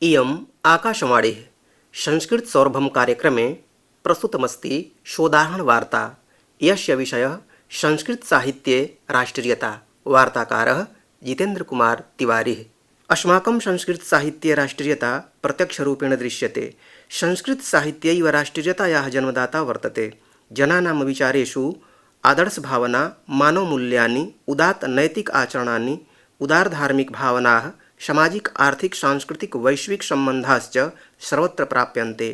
इयम् आकाशवाणी संस्कृतसौरभं कार्यक्रमे प्रस्तुतमस्ति शोधाहरणवार्ता यस्य विषयः संस्कृतसाहित्ये राष्ट्रीयता। वार्ताकारः जितेन्द्रकुमार तिवारी। अस्माकं संस्कृतसाहित्ये राष्ट्रीयता प्रत्यक्षरूपेण दृश्यते। संस्कृतसाहित्यैव राष्ट्रीयतायाः जन्मदाता वर्तते। जनानां विचारेषु आदर्शभावना, मानवमूल्यानि, उदात्त नैतिक आचरणानि, उदारधार्मिक भावनाः, सामाजिक आर्थिक सांस्कृतिक वैश्विक संबंधाश्च सर्वत्र प्राप्यन्ते।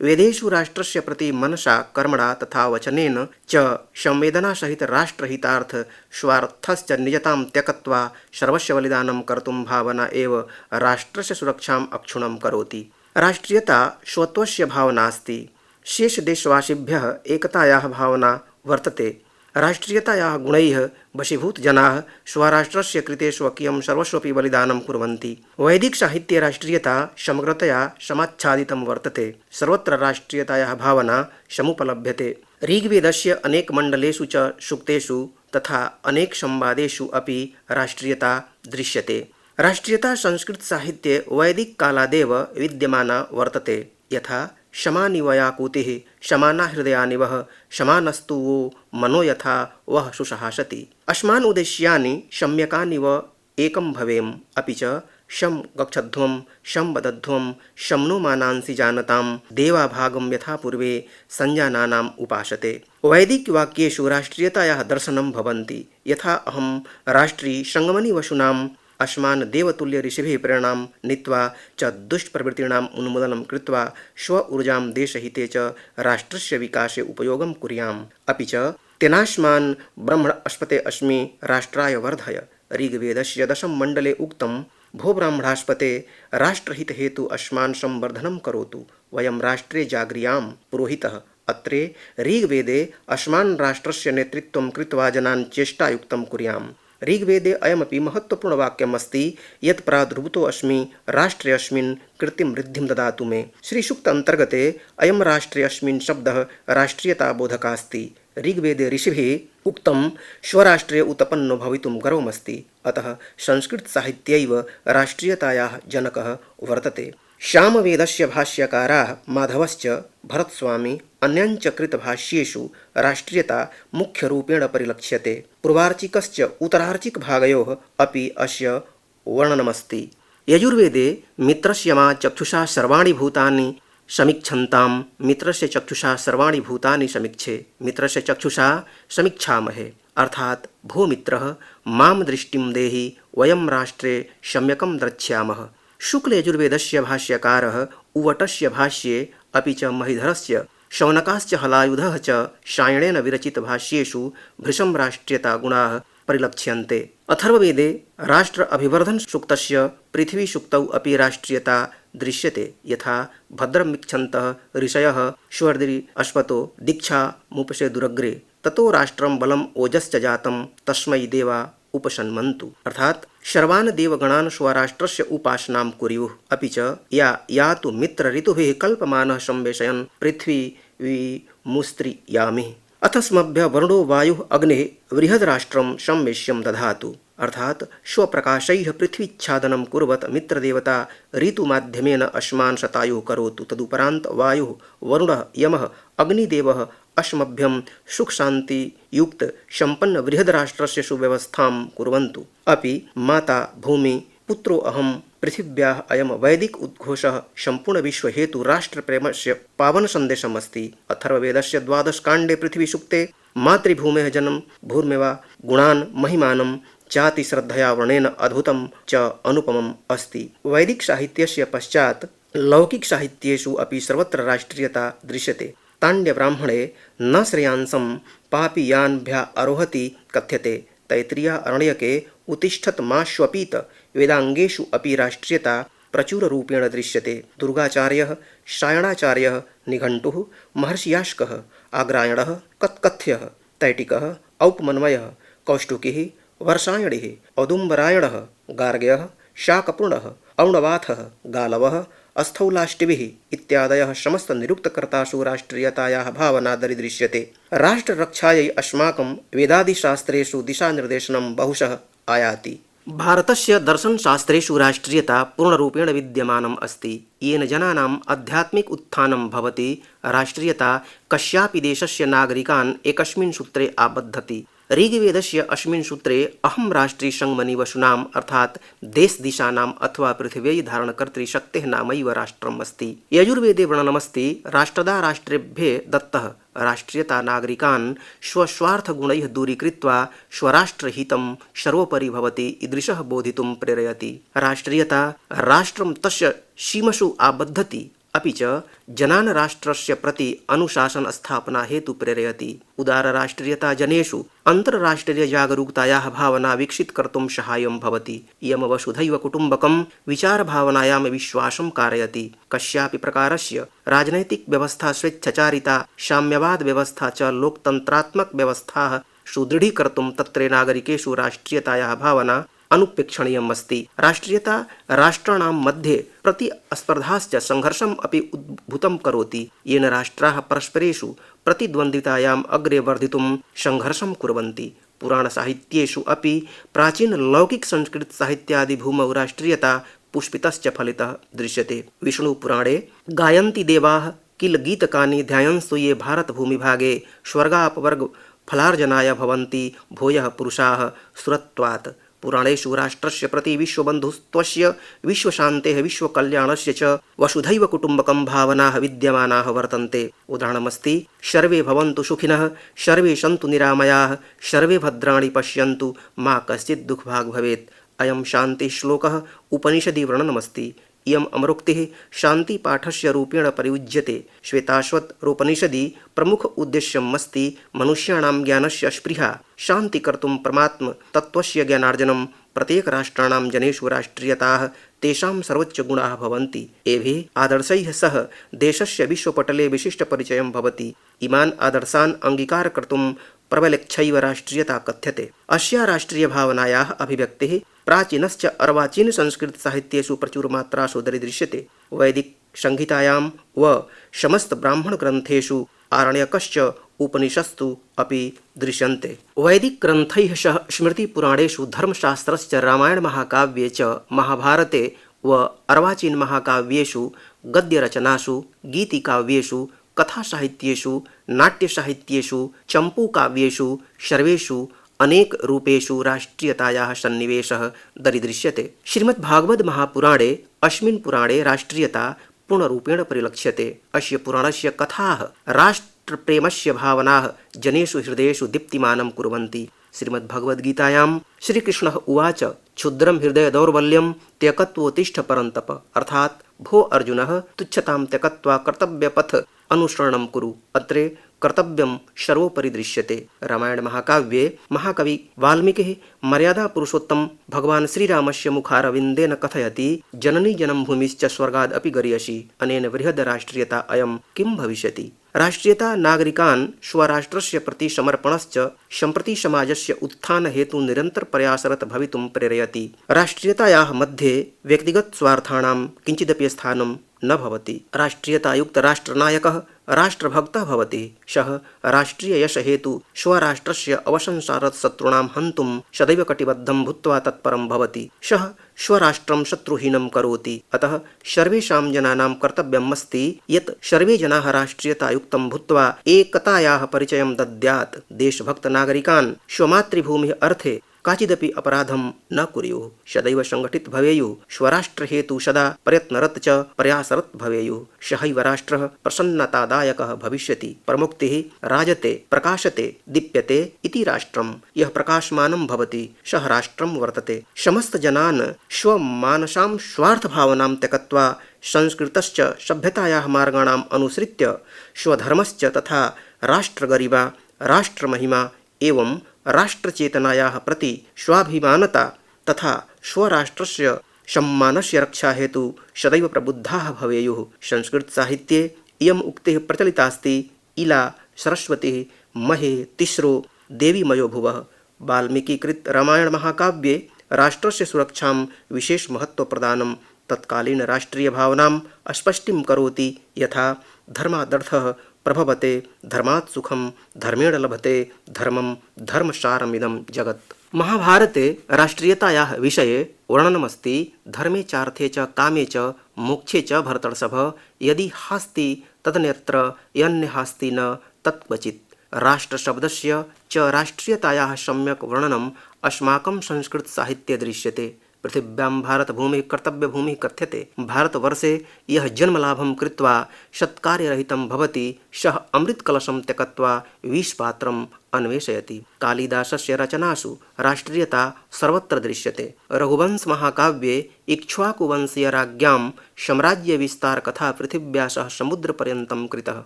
वेदेषु राष्ट्रस्य प्रति मनसा कर्मणा तथा वचनेन च संवेदनासहित राष्ट्रहितार्थ स्वार्थश्च निजतां त्यक्त्वा सर्वस्य बलिदानं कर्तुं भावना एव राष्ट्रस्य सुरक्षाम् अक्षुण्णं करोति। राष्ट्रीयता स्वत्वस्य भावना अस्ति। शेषदेशवासिभ्यः एकतायाः भावना वर्तते। राष्ट्रीयतायाः गुणैः वशीभूतजनाः स्वराष्ट्रस्य कृते स्वकीयं सर्वस्वपि बलिदानं कुर्वन्ति। वैदिकसाहित्ये राष्ट्रीयता समग्रतया समाच्छादितं वर्तते। सर्वत्र राष्ट्रीयतायाः भावना समुपलभ्यते। ऋग्वेदस्य अनेक मण्डलेषु च सूक्तेषु तथा अनेक संवादेषु अपि राष्ट्रीयता दृश्यते। राष्ट्रीयता संस्कृतसाहित्ये वैदिककालादेव विद्यमाना वर्तते। यथा समानि वयाकुतिः समाना हृदयानि वः समानस्तु वो मनो यथा वः सुसहासति। अस्मान् उद्देश्यानि सम्यकानि व एकं भवेम। अपि च शं गच्छध्वं शं वदध्वं शं नो मानांसि जानतां देवाभागं यथा पूर्वे संजानानाम् उपासते। वैदिकवाक्येषु राष्ट्रीयतायाः दर्शनं भवन्ति। यथा अहं राष्ट्री संगमनि वसुनाम् अस्मान् देवतुल्य ऋषिभिः प्रेरणां नीत्वा च दुष्टप्रवृत्तीनाम् उन्मूलनं कृत्वा स्व ऊर्जां देशहिते च राष्ट्रस्य विकासे उपयोगं कुर्याम्। अपि च तेनास्मान् ब्रह्मणस्पते अस्मि राष्ट्राय वर्धय। ऋग्वेदस्य 10 मण्डले उक्तं भो ब्राह्मणास्पते राष्ट्रहितहेतु अस्मान् संवर्धनं करोतु वयं राष्ट्रे जाग्रियां पुरोहितः। अत्रे ऋग्वेदे अस्मान् राष्ट्रस्य नेतृत्वं कृत्वा जनान् चेष्टायुक्तं कुर्याम्। ऋग्वेदे अयमपि महत्वपूर्णवाक्यम् अस्ति यत् प्रादुर्भूतो अस्मि राष्ट्रे अस्मिन् कृतिं वृद्धिं ददातु मे। श्रीसूक्त अन्तर्गते अयं राष्ट्रे अस्मिन् शब्दः राष्ट्रीयताबोधकास्ति। ऋग्वेदे ऋषिभिः उक्तं स्वराष्ट्रे उत्पन्नो भवितुं गर्वमस्ति। अतः संस्कृतसाहित्यैव राष्ट्रीयतायाः जनकः वर्तते। सामवेदस्य भाष्यकाराः माधवश्च भरतस्वामी अन्यञ्च कृतभाष्येषु राष्ट्रीयता मुख्यरूपेण परिलक्ष्यते। पूर्वार्चिकश्च उत्तरार्चिकभागयोः अपि अस्य वर्णनमस्ति। यजुर्वेदे मित्रस्य मा चक्षुषा सर्वाणि भूतानि समीक्षन्तां मित्रस्य चक्षुषा सर्वाणि भूतानि समीक्षे मित्रस्य चक्षुषा समीक्षामहे। अर्थात भो मित्रः मां दृष्टिं देहि वयं राष्ट्रे सम्यकं द्रक्ष्यामः। शुक्लयजुर्वेदस्य भाष्यकारः उवटस्य भाष्ये अपि च महिधरस्य शौनकाश्च हलायुधः च सायणेन विरचितभाष्येषु भृशं राष्ट्रीयतागुणाः परिलक्ष्यन्ते। अथर्ववेदे राष्ट्र अभिवर्धन सूक्तस्य पृथ्वीसूक्तौ अपि राष्ट्रीयता दृश्यते। यथा भद्रमीक्षन्तः ऋषयः स्वर्धि अश्वतो दीक्षामुपसे दुरग्रे ततो राष्ट्रं बलम् ओजश्च जातं तस्मै देवा उपसन्मन्तु। अर्थात सर्वान् देवगणान् स्वराष्ट्रस्य उपासनां कुर्युः। अपि च या तु मित्र ऋतुभिः कल्पमानः संवेशयन् पृथ्वी विमुस्त्रियामि। अथ स्मभ्य वरुणो वायुः अग्नेः बृहद्राष्ट्रं संवेश्यं दधातु। अर्थात स्वप्रकाशैः पृथ्वीच्छादनं कुर्वत् मित्रदेवता ऋतुमाध्यमेन अस्मान् शतायुः करोतु। तदुपरान्त वायुः वरुणः यमः अग्निदेवः अस्मभ्यं सुखशान्तियुक्त सम्पन्न बृहद्राष्ट्रस्य सुव्यवस्थां कुर्वन्तु। अपि माता भूमि पुत्रो अहं पृथिव्याः अयं वैदिक उद्घोषः सम्पूर्ण विश्वहेतु राष्ट्रप्रेमस्य पावन सन्देशम् अस्ति। अथर्ववेदस्य 12 काण्डे पृथ्वीसूक्ते मातृभूमेः जनं भूर्मेवा गुणान् महिमानं चाति श्रद्धया वर्णेन अद्भुतं च अनुपमम् अस्ति। वैदिक साहित्यस्य पश्चात् लौकिक साहित्येषु अपि सर्वत्र राष्ट्रीयता दृश्यते। ताण्ड्य ब्राह्मणे न श्रेयांसं पापीयान्भ्यः आरोहति कथ्यते। तैत्तिरीय अरण्यके उत्तिष्ठत मा श्वपीत वेदांगेषु अपि राष्ट्रीयता प्रचुररूपेण दृश्यते। दुर्गाचार्यः सायणाचार्यः निघण्टुः महर्षियास्कः आग्रायणः कत्कथ्यः तैटिकः औपमन्वयः कौष्टुकिः वर्षायणिः औदुम्बरायणः गार्ग्यः शाकपूर्णः औणवाथः गालवः अस्थौलाष्टिभिः इत्यादयः समस्त निरुक्तकर्तासु राष्ट्रीयतायाः भावना दरीदृश्यते। राष्ट्ररक्षायै अस्माकं वेदादिशास्त्रेषु दिशानिर्देशनं बहुशः आयाति। भारतस्य दर्शनशास्त्रेषु राष्ट्रियता पूर्णरूपेण विद्यमानम् अस्ति। येन जनानाम् आध्यात्मिक उत्थानं भवति। राष्ट्रियता कस्यापि देशस्य नागरिकान् एकस्मिन् सूत्रे आबद्धति। ऋग्वेदस्य अस्मिन् सूत्रे अहं राष्ट्री संगमनि वसुनाम् अर्थात् देशदिशानाम् अथवा पृथिव्यै धारणकर्तृशक्तेः नामैव राष्ट्रम् अस्ति। यजुर्वेदे वर्णनमस्ति राष्ट्रदा राष्ट्रेभ्यः दत्तः राष्ट्रियता नागरिकान् स्वस्वार्थगुणैः दूरीकृत्वा स्वराष्ट्रहितं सर्वोपरि भवति ईदृशः बोधितुं प्रेरयति। राष्ट्रियता राष्ट्रं तस्य सीमसु आबद्धति अपि च जनान् राष्ट्रस्य प्रति अनुशासन स्थापना हेतु प्रेरयति। उदारराष्ट्रियता जनेषु अन्तर्राष्ट्रीयजागरूकतायाः भावना विकसित कर्तुं सहायं भवति। इयं वसुधैव कुटुम्बकं विचारभावनायां विश्वासं कारयति। कस्यापि प्रकारस्य राजनैतिक व्यवस्था स्वेच्छाचारिता साम्यवाद व्यवस्था च लोकतन्त्रात्मक व्यवस्थाः सुदृढीकर्तुं तत्र नागरिकेषु राष्ट्रियतायाः भावना अनुपेक्षणीयम् अस्ति। राष्ट्रियता राष्ट्राणां मध्ये प्रतिस्पर्धाश्च संघर्षम् अपि उद्भूतं करोति। येन राष्ट्राः परस्परेषु प्रतिद्वन्द्वितायाम् अग्रे वर्धितुं संघर्षं कुर्वन्ति। पुराणसाहित्येषु अपि प्राचीनलौकिकसंस्कृतसाहित्यादि भूमौ राष्ट्रियता पुष्पितश्च फलितः दृश्यते। विष्णुपुराणे गायन्ति देवाः किल गीतकानि ध्यायन्सु ये भारतभूमिभागे स्वर्गापवर्ग फलार्जनाय भवन्ति भूयः पुरुषाः सुरत्वात्। पुराणेषु राष्ट्रस्य प्रति विश्वबन्धुत्वस्य विश्वशान्तेः विश्वकल्याणस्य च वसुधैव कुटुम्बकं भावनाः विद्यमानाः वर्तन्ते। उदाहरणमस्ति सर्वे भवन्तु सुखिनः सर्वे सन्तु निरामयाः सर्वे भद्राणि पश्यन्तु मा कश्चित् दुःखभाग् भवेत्। अयं शान्तिश्लोकः उपनिषदि वर्णनमस्ति। इयम् अमरोक्तिः शान्तिपाठस्य रूपेण प्रयुज्यते। श्वेताश्वतरोपनिषदि प्रमुख उद्देश्यम् अस्ति मनुष्याणां ज्ञानस्य स्पृहा शान्ति कर्तुं परमात्म तत्त्वस्य ज्ञानार्जनं। प्रत्येकराष्ट्राणां जनेषु राष्ट्रियताः तेषां सर्वोच्चगुणाः भवन्ति। एभिः आदर्शैः सह देशस्य विश्वपटले विशिष्टपरिचयं भवति। इमान् आदर्शान् अङ्गीकारकर्तुं प्रबलेच्छैव राष्ट्रियता कथ्यते। अस्या राष्ट्रियभावनायाः अभिव्यक्तिः प्राचीनश्च अर्वाचीन संस्कृतसाहित्येषु प्रचुरमात्रासु दरीदृश्यते। वैदिकसंहितायां व समस्त ब्राह्मणग्रन्थेषु आरण्यकश्च उपनिषत्सु अपि दृश्यन्ते। वैदिकग्रन्थैः सह स्मृतिपुराणेषु धर्मशास्त्रश्च रामायणमहाकाव्ये च महाभारते व अर्वाचीनमहाकाव्येषु गद्यरचनासु गीतिकाव्येषु कथासाहित्येषु नाट्यसाहित्येषु चम्पूकाव्येषु सर्वेषु अनेक रूपेषु राष्ट्रियतायाः सन्निवेशः दरीदृश्यते। श्रीमद्भागवत महापुराणे अस्मिन् पुराणे राष्ट्रियता पूर्णरूपेण परिलक्ष्यते। अस्य पुराणस्य कथाः राष्ट्रप्रेमस्य भावनाः जनेषु हृदयेषु दीप्तिमानं कुर्वन्ति। श्रीमद्भगवद्गीतायां श्रीकृष्णः उवाच क्षुद्रं हृदय दौर्बल्यं त्यक्त्वोत्तिष्ठ परन्तप अर्थात् भो अर्जुनः तुच्छतां त्यक्त्वा कर्तव्यपथ अनुसरणं कुरु। अत्रे कर्तव्यं सर्वोपरि दृश्यते। रामायण महाकाव्ये महाकवि वाल्मीकिः मर्यादा पुरुषोत्तम भगवान श्रीरामस्य मुखारविन्देन कथयति जननी जन्मभूमिश्च स्वर्गादपि गरीयसी। अनेन बृहद् राष्ट्रियता अयं किं भविष्यति। राष्ट्रियता नागरिकान् स्वराष्ट्रस्य प्रति समर्पणश्च सम्प्रति समाजस्य उत्थान हेतु निरन्तर प्रयासरत भवितुं प्रेरयति। राष्ट्रियतायाः मध्ये व्यक्तिगत स्वार्थानां किञ्चिदपि स्थानं न भवति। राष्ट्रियतायुक्त राष्ट्रनायकः राष्ट्रभक्तः भवति। सः राष्ट्रिययश हेतु स्वराष्ट्रस्य अवशंसारत शत्रूणां हन्तुं सदैव कटिबद्धं भूत्वा तत्परं भवति। सः स्वराष्ट्रं शत्रुहीनं करोति। अतः सर्वेषां जनानां कर्तव्यम् अस्ति यत् सर्वे जनाः राष्ट्रियतायुक्तं भूत्वा एकतायाः परिचयं दद्यात्। देशभक्तनागरिकान् स्वमातृभूमेः अर्थे काचिदपि अपराधं न कुर्युः। सदैव संगठित भवेयुः। स्वराष्ट्रहेतु सदा प्रयत्नरत च प्रयासरत भवेयुः। सहैव राष्ट्रः प्रसन्नतादायकः भविष्यति। प्रमुक्तिः राजते प्रकाशते दीप्यते इति राष्ट्रं यः प्रकाशमानं भवति सः राष्ट्रं वर्तते। समस्त जनान् स्वमानसां स्वार्थभावनां त्यक्त्वा संस्कृतश्च सभ्यतायाः मार्गाणाम् अनुसृत्य स्वधर्मश्च तथा राष्ट्रगरिमा राष्ट्रमहिमा एवं राष्ट्रचेतनायाः प्रति स्वाभिमानता तथा स्वराष्ट्रस्य सम्मानस्य रक्षा हेतु सदैव प्रबुद्धाः भवेयुः। संस्कृतसाहित्ये इयम् उक्तिः प्रचलिता अस्ति इला सरस्वती महे तिस्रो देवीमयो भुवः। वाल्मीकिकृत रामायण महाकाव्ये राष्ट्रस्य सुरक्षां विशेष महत्वप्रदानं तत्कालीन राष्ट्रीय भावनां स्पष्टिं करोति। यथा धर्मादर्थः प्रभवते धर्मात् सुखं धर्मेण लभते धर्मं धर्मसारमिदं जगत्। महाभारते राष्ट्रियतायाः विषये वर्णनमस्ति। धर्मे चार्थे च कामे च मोक्षे च भरतर्षभ यदि हास्ति तदन्यत्र यन्यहास्ति न तत्क्वचित्। राष्ट्रशब्दस्य च राष्ट्रियतायाः सम्यक् वर्णनम् अस्माकं संस्कृतसाहित्ये दृश्यते। पृथिव्यां भारतभूमिः कर्तव्यभूमिः कथ्यते। भारतवर्षे यः जन्मलाभं कृत्वा सत्कार्यरहितं भवति सः अमृतकलशं त्यक्त्वा विषपात्रम् अन्वेषयति। कालिदासस्य रचनासु राष्ट्रियता सर्वत्र दृश्यते। रघुवंशमहाकाव्ये इक्ष्वाकुवंशीयराज्ञां साम्राज्यविस्तारकथा पृथिव्याः सह समुद्रपर्यन्तं कृतः।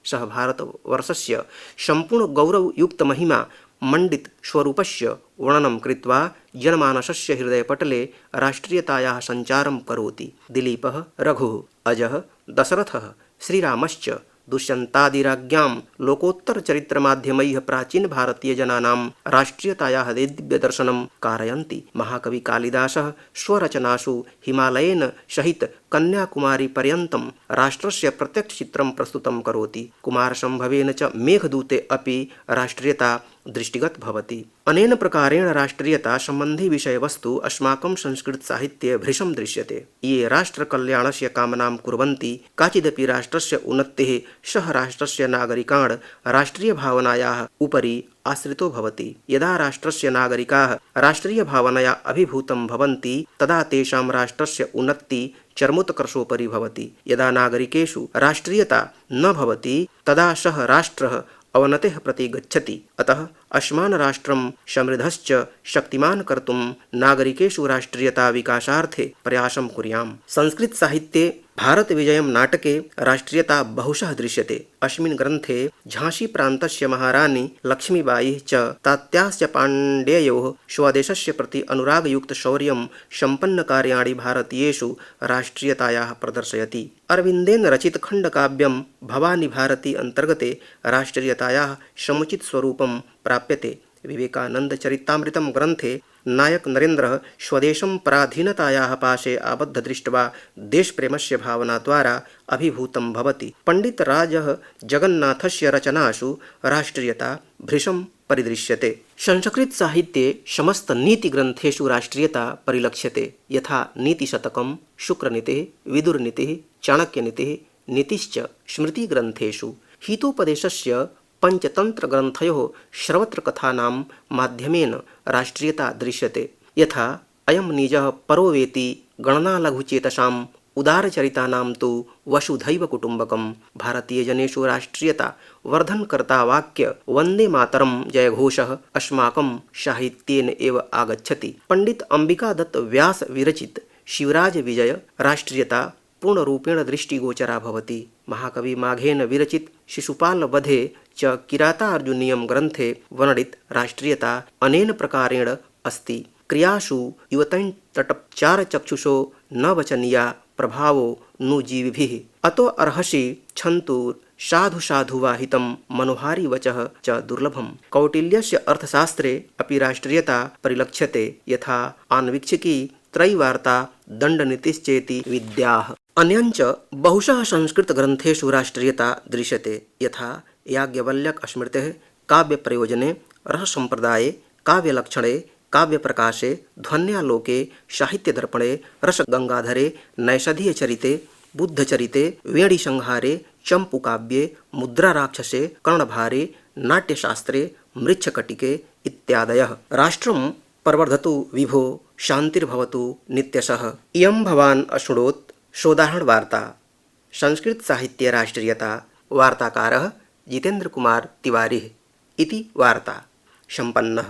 सः भारतवर्षस्य सम्पूर्णगौरवयुक्तमहिमा मंडित स्वरूपस्य वर्णनं कृत्वा जनमानसस्य हृदयपटले राष्ट्रियतायाः सञ्चारं करोति। दिलीपः, रघुः, अजः, दशरथः, श्रीरामश्च दुष्यन्तादिराज्ञां लोकोत्तरचरित्रमाध्यमैः प्राचीनभारतीयजनानां राष्ट्रियतायाः दिव्यदर्शनं कारयन्ति। महाकवि कालिदासः स्वरचनासु हिमालयेन सहित कन्याकुमारीपर्यन्तं राष्ट्रस्य प्रत्यक्षचित्रं प्रस्तुतं करोति। कुमारसम्भवेन च मेघदूते अपि राष्ट्रियता दृष्टिगत भवति। अनेन प्रकारेण राष्ट्रियता सम्बन्धी विषयवस्तु अस्माकं संस्कृतसाहित्ये भृशं दृश्यते। ये राष्ट्रकल्याणस्य कामनां कुर्वन्ति, काचिदपि राष्ट्रस्य उन्नतेः सः राष्ट्रस्य नागरिकान् राष्ट्रियभावनायाः उपरि आश्रितो भवति। यदा राष्ट्रस्य नागरिकाः राष्ट्रियभावनया अभिभूतं भवन्ति तदा तेषां राष्ट्रस्य उन्नतिः चरमोत्कर्षोपरि भवति। यदा नागरिकेषु राष्ट्रियता न भवति तदा सः राष्ट्रः अवनतेः प्रति गच्छति। अतः अस्मान् राष्ट्रं समृद्धश्च शक्तिमान् कर्तुं नागरिकेषु राष्ट्रियता विकासार्थे प्रयासं कुर्याम्। संस्कृत साहित्ये भारत विजयं नाटके राष्ट्रियता बहुशः दृश्यते। अस्मिन् ग्रन्थे झांसी प्रान्तस्य महारानी लक्ष्मीबाई च तात्याश्च पाण्ड्ययोः स्वदेशस्य प्रति अनुरागयुक्त शौर्यं सम्पन्नकार्याणि भारतीयेषु राष्ट्रियतायाः प्रदर्शयति। अरविन्देन रचित खण्डकाव्यं भवानी भारती अन्तर्गते राष्ट्रियतायाः समुचित स्वरूपं प्राप्यते। विवेकानन्दचरितामृतं ग्रन्थे नायक नरेन्द्रः स्वदेशं पराधीनतायाः पाशे आबद्ध दृष्ट्वा देशप्रेमस्य भावनाद्वारा अभिभूतं भवति। पण्डितराजः जगन्नाथस्य रचनासु राष्ट्रियता भृशं परिदृश्यते। संस्कृत साहित्ये समस्त नीतिग्रन्थेषु राष्ट्रियता परिलक्ष्यते। यथा नीतिशतकं, शुक्रनीतिः, विदुरनीतिः, चाणक्यनीतिः, नीतिश्च स्मृतिग्रन्थेषु। हितोपदेशस्य पंचतंत्रग्रन्थयोः श्रवत्रकथानां माध्यमेन राष्ट्रियता दृश्यते। यथा अयं निजः परो वेति गणनालघुचेतसाम् उदारचरितानां तु वसुधैव कुटुम्बकम्। भारतीयजनेषु राष्ट्रियता वर्धनकर्ता वाक्य वन्दे मातरं जयघोषः अस्माकं साहित्येन एव आगच्छति। पंडित अंबिकादत्त व्यास विरचित शिवराज विजय राष्ट्रियता पूर्णरूपेण दृष्टिगोचरा भवति। महाकवि माघेन विरचित शिशुपालवधे च किरातार्जुनीयं ग्रन्थे वर्णित राष्ट्रियता अनेन प्रकारेण अस्ति। क्रियासु युवतञ्चटपचारचक्षुषो न वचनीया प्रभावो नु जीविभिः। अतो अर्हसि क्षन्तुर् साधु साधु वाहितं मनोहारी वचः च दुर्लभम्। कौटिल्यस्य अर्थशास्त्रे अपि राष्ट्रियता परिलक्ष्यते। यथा आन्वीक्षिकी त्रैवार्ता दण्डनीतिश्चेति विद्याः। अन्यञ्च बहुशः संस्कृतग्रन्थेषु राष्ट्रियता दृश्यते। यथा याज्ञवल्क्यस्मृतेः काव्यप्रयोजने, रससम्प्रदाये, काव्यलक्षणे, काव्यप्रकाशे, ध्वन्यालोके, साहित्यदर्पणे, रसगंगाधरे, नैषधीयचरिते, बुद्धचरिते, वेणीसंहारे, चम्पूकाव्ये, मुद्राराक्षसे, कर्णभारे, नाट्यशास्त्रे, मृच्छकटिके इत्यादयः। राष्ट्रं प्रवर्धतु विभो, शान्तिर्भवतु नित्यशः। इयं भवान् अशृणोत् सोदाहरणवार्ता। संस्कृत साहित्य राष्ट्रियता। वार्ताकारः जितेन्द्र कुमार तिवारी इति वार्ता सम्पन्नः।